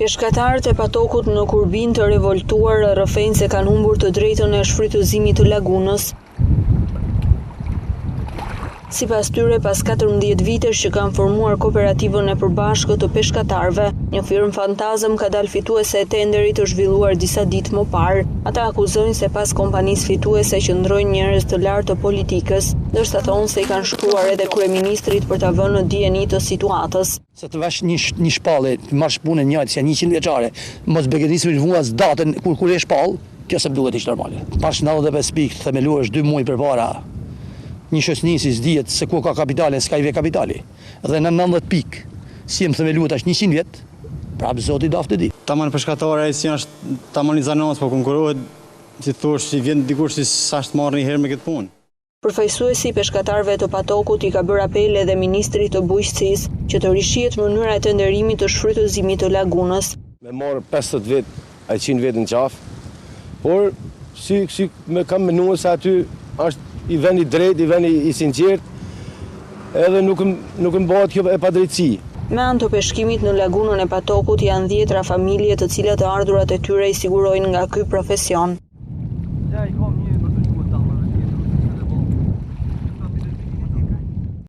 Peshkatarët e Patokut në Kurbin të revoltuar rrëfejnë se kanë humbur të drejtën e shfrytëzimit të lagunës. Sipas tyre, pas 14 vitesh që kanë formuar kooperativën e përbashkët të peshkatarëve, një firmë fantazëm ka dalë fituese e tenderit të zhvilluar disa ditë më parë. Ata akuzojnë se pas kompanisë fituese qëndrojnë njerëz të lartë të politikës, ndërsa thonë se i kanë shkruar edhe kryeministrit për ta vënë në dieni të situatës. Se të vesh një shpallë, të marrësh punën njëjtë si 100 vjeçare, mos beqenisë me vuas datën kur e shpall, kjo se duhet ishte normale. Pas 95 pikë themeluar 2 muaj përpara. Një shoqënisi s'dihet se ku ka kapitale, s'ka i ve kapitali. Dhe në 90 pikë, si më themeluar tash 100 vjet, prap zoti daftë di. Tamam peshkatore ai si është tamam i zanos, po konkurohet, si thosh, si vjen dikush si sa është marrë një herë me këtë punë. Përfaqësuesi i peshkatarëve të Patokut i ka bërë apel edhe ministrit të bujqësisë që të rishihet mënyra e tenderimit të shfrytëzimit të lagunës. Me marrë 50 vjet, 100 vjet në qafë, por si kam menuar se aty është i vend i drejt, i vend i sinqert, edhe nuk më bëhet kjo e padrejtësi. Me anë të peshkimit në lagunën e Patokut janë 10 familje të cilat të ardhurat e tyre i sigurojnë nga ky profesion.